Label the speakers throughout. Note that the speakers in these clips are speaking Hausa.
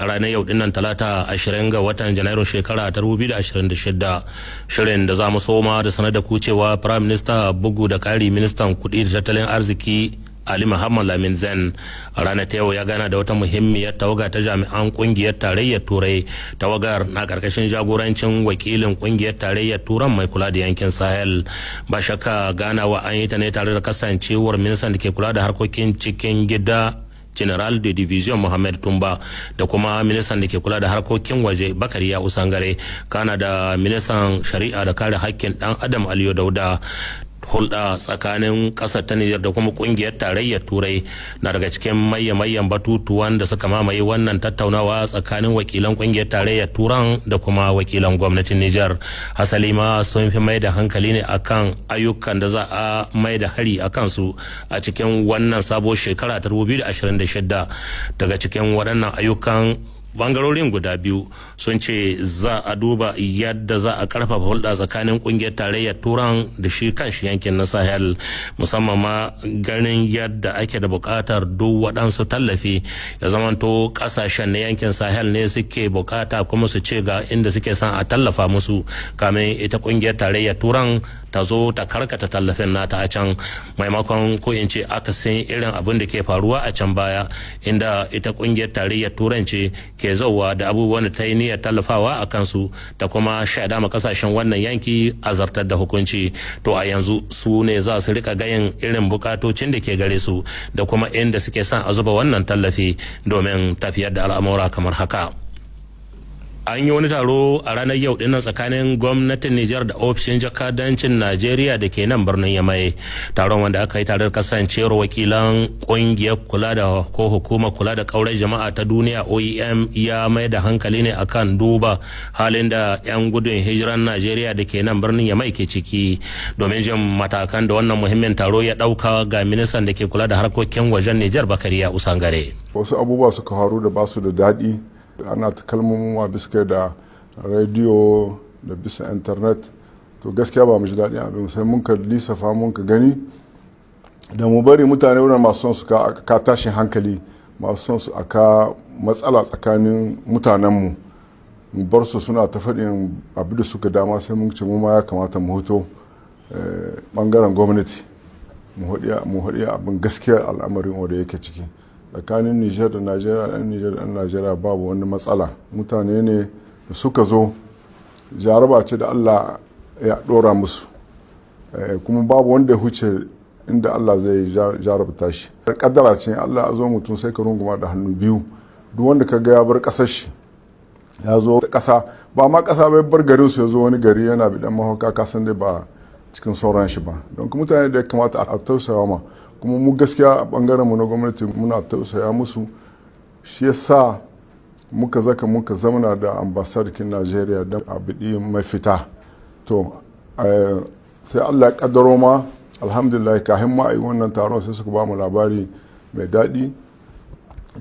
Speaker 1: a ranar yau dinnan talata 20 ga watan janairun shekara ta 2026 shirin da za mu soma da sanar da kucewa prime minister bugu da kari ministan kudi da tattalin arziki Ali Muhammad Lamin Zen a ranar ta yau ya gana da wata muhimmiyar tawaga ta jami'an kungiyar tarayyar turai. Tawagar na karkashin jagorancin wakilin kungiyar tarayyar turan mai kula da yankin Sahel. Ba shakka ganawa an yi ta ne tare da kasancewar ministan da ke kula da harkokin cikin gida General de Division Mohamed Tumba da kuma ministan da ke kula da harkokin waje Bakariya Usangare, kana da ministan shari'a da kare hakkin dan Adam Aliyu Dauda. Hulɗa tsakanin ƙasar ta Nijar da kuma ƙungiyar tarayyar turai na daga cikin mayyan batutuwan da suka mamaye wannan tattaunawa tsakanin wakilan ƙungiyar tarayyar turan da kuma wakilan gwamnatin Nijar. Hasali ma sun fi mai da hankali ne akan ayyukan da za a mai da hari a kansu a cikin wannan sabuwar shekara ta 2026. Daga cikin waɗannan ayyukan bangarorin guda biyu sun ce za a duba yadda za a karfafa hulɗa tsakanin kungiyar tarayyar turan da shi kanshi yankin na Sahel, musamman ma ganin yadda ake da buƙatar duk waɗansu tallafi ya zamanto ƙasashen na yankin Sahel ne suke buƙata kuma su ce ga inda suke son a tallafa musu kamin ita kungiyar tarayyar turan ta zo ta karkata tallafin nata a can, maimakon ko in ce akasin irin abin da ke faruwa a can baya inda ita kungiyar tarayyar turan ce ke zauwa da abubuwan da ta yi niyyar tallafawa a kansu ta kuma shaida ma kasashen wannan yanki a zartar da hukunci. To a yanzu su ne za su rika gayin irin bukatocin da ke gare su da kuma inda suke son a zuba wannan tallafi domin tafiyar da al'amura kamar haka. An yi wani taro a ranar yau dinnan tsakanin gwamnatin Nijar da ofishin jakadancin Najeriya da ke nan birnin Yamai. Taron wanda aka yi tare da kasancewar wakilan kungiyar kula da ko hukumar kula da kaurai jama'a ta duniya OEM ya mai da hankali ne akan duba halin da 'yan gudun hijiran Najeriya da ke nan birnin Yamai ke ciki. Domin jin matakan da wannan muhimmin taro ya dauka ga ministan da ke kula da harkokin wajen Nijar Bakariya Usangare.
Speaker 2: Wasu abubuwa suka faru da basu da daɗi. Ana ta kalmomin bisa da rediyo da bisa internet, to gaskiya ba mu ji daɗin abin, sai mun ka lissafa mun ka gani da mu bari mutane wurin masu son su ka tashin hankali, masu son su aka matsala tsakanin mutanenmu mu bar su suna ta faɗin abu da suka dama, sai mun ce mu ma ya kamata mu hoto ɓangaren gwamnati mu haɗi abin gaskiya al'amarin wanda yake ciki tsakanin Nijar da Najeriya. Ɗan Nijar da ɗan Najeriya babu wani matsala, mutane ne da suka zo jaraba ce da Allah ya ɗora musu, kuma babu wanda ya huce inda Allah zai jarabta shi. Kaddara ce Allah ya zo mutum sai ka runguma da hannu biyu. Duk wanda ka ga ya bar ƙasar shi ya zo ƙasa, ba ma ƙasa bai bar garin su ya zo wani gari yana bi dan mahauka, ka san dai ba cikin sauran shi ba. Don mutane da ya kamata a tausaya ma, kuma mu gaskiya a bangaren mu na gwamnati muna tausaya musu. Shi yasa muka zamana da ambasadakin Najeriya da abidi mafita. To sai Allah ya kaddaro ma, alhamdulillah, kafin ma a yi wannan taron sai suka ba mu labari mai daɗi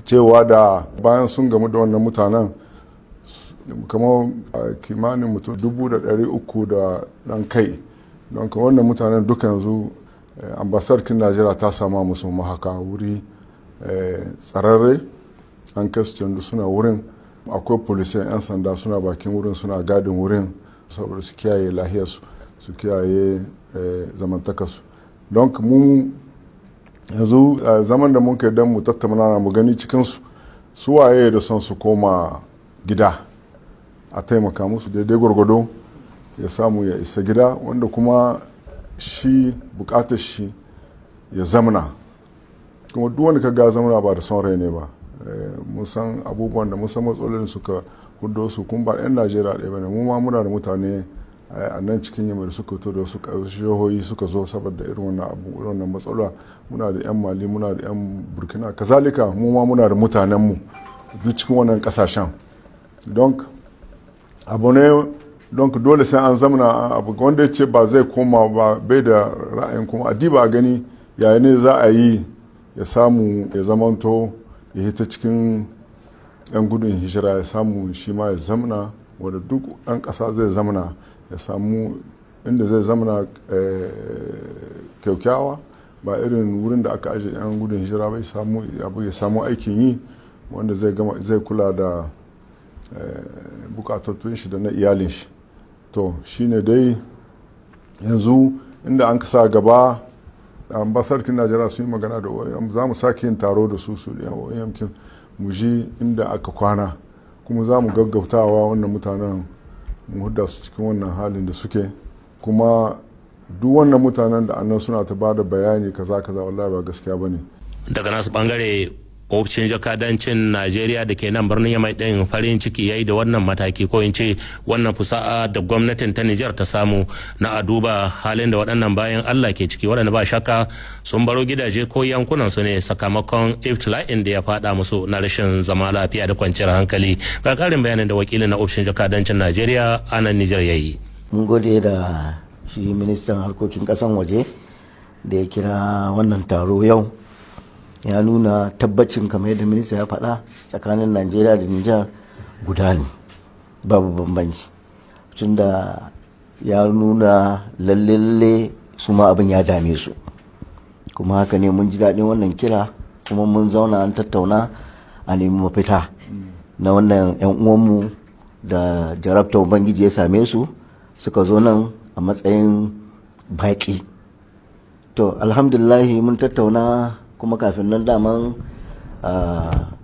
Speaker 2: cewa da bayan sun gamu da wannan mutanen kamar kimanin mutum 300,000 da ɗan kai. Don wannan mutanen duka yanzu ambasadakin Najeriya ta sama musu mahaka wuri tsararre, an kai su candu suna wurin. Akwai polisai 'yan sanda suna bakin wurin suna gadin wurin saboda su kiyaye lahiyarsu, su kiyaye zamantakarsu. Don mu yanzu zaman da mun kai don mu tattauna mu gani cikinsu su waye da son su koma gida, a taimaka musu daidai gwargwado ya samu ya isa gida, wanda kuma shi bukatar shi ya zamana. Kuma duk wanda ka ga zamana ba da son rai ne ba. Mun san abubuwan da mun san matsalolin suka hudo su, kun ba 'yan Najeriya ɗaya ba ne. Mu ma muna da mutane a nan cikin Yamai da suka fito da wasu jihohi suka zo saboda irin wannan abu, irin wannan matsala. Muna da 'yan Mali, muna da 'yan Burkina, kazalika mu ma muna da mutanenmu duk cikin wannan kasashen. Don abu ne, don dole sai an zamana abu. Wanda ya ce ba zai koma ba, bai da ra'ayin kuma adiba a gani yayin ne za a yi ya samu ya zamanto ya hita cikin 'yan gudun hijira, ya samu shi ma ya zamana wanda duk ɗan ƙasa zai zamana, ya samu inda zai zamana kyaukyawa, ba irin wurin da aka ajiye 'yan gudun hijira ba, ya samu aikin yi wanda zai kula da bukatattun shi da na iyalin shi. To shine dai yanzu inda an kasa gaba ambasarkin Najeriya sun yi magana da OEM, za mu sake yin taro da su da OEM kin mu ji inda aka kwana, kuma za mu gaggautawa wannan mutanen mu hudda su cikin wannan halin da suke. Kuma duk wannan mutanen da annan suna ta bada bayani kaza wallahi ba gaskiya bane.
Speaker 1: Daga nasu bangare ofishin jakadancin Najeriya da ke nan birnin Yamai ɗin farin ciki yayi da wannan mataki, ko in ce wannan fusa'a da gwamnatin ta Nijar ta samu na a duba halin da waɗannan bayan Allah ke ciki, waɗanda ba shakka sun baro gidaje ko yankunan su ne sakamakon ibtila'in da ya faɗa musu na rashin zama lafiya da kwanciyar hankali. Ga ƙarin bayanin da wakilin na ofishin jakadancin Najeriya a nan Nijar yayi.
Speaker 3: Mun gode da shi ministan harkokin ƙasan waje da ya kira wannan taro yau. Ya nuna tabbacin kamar yadda minista ya faɗa tsakanin Najeriya da Nijar guda ne, babu bambanci, tunda ya nuna lalle su ma abin ya dame su, kuma haka ne mun ji daɗin wannan kira, kuma mun zauna an tattauna a nemi mafita na wannan 'yan uwanmu da jarabta ubangiji ya same su suka zo nan a matsayin baƙi. To alhamdulillahi mun tattauna, kuma kafin nan daman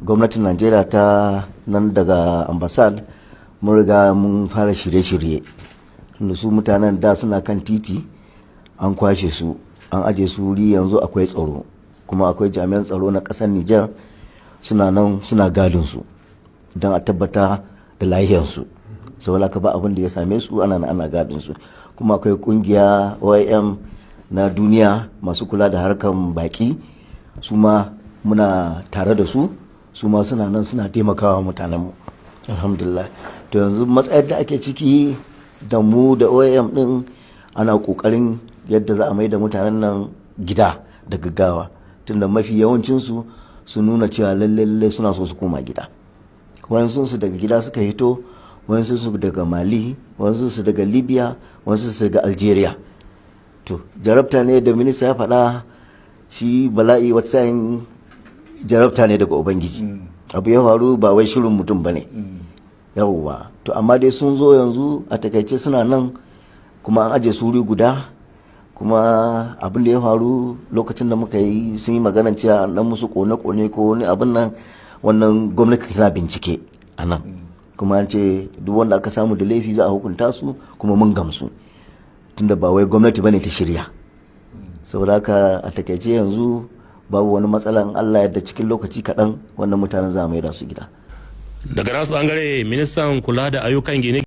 Speaker 3: gwamnatin Najeriya ta nan daga ambassad mun riga mun fara shirye-shirye, tunda su mutanen da suna kan titi an kwashe su an aje su wuri, yanzu akwai tsaro, kuma akwai jami'an tsaro na ƙasar Nijar suna nan suna gadin su don a tabbata da lahiyarsu, saboda ka ba abin da ya same su ana gadin su. Kuma akwai kungiya OIM na duniya masu kula da harkar baki, su ma muna tare da su ma suna nan suna taimakawa mutanenmu, alhamdulillah. To yanzu matsayar da ake ciki da mu da OAM din, ana kokarin yadda za a mai da mutanen nan gida da gaggawa, tunda mafi yawancinsu su nuna cewa lalle suna so su koma gida. Wayansu su daga gida suka hito, wayansu su daga Mali, wayansu su daga Libya, wayansu su daga Algeria. To jarabta ne da minista ya faɗa, shi bala'i wata yin jarabta ne daga ubangiji, abu ya faru ba wai shirin mutum ba ne. Yawwa, to amma dai sun zo yanzu a takaice suna nan, kuma an aje su wuri guda, kuma abin da ya faru lokacin da muka yi sun yi magana cewa an musu kone-kone ko wani abin nan, wannan gwamnati tana bincike a nan, kuma an ce duk wanda aka samu da laifi za a hukunta su, kuma mun gamsu, tunda ba wai gwamnati bane ta shirya. Saboda haka a takaice yanzu babu wani matsala, in Allah yadda cikin lokaci kaɗan wannan mutanen za a maida su gida.
Speaker 1: Daga nasu bangare ministan kula da ayyukan gine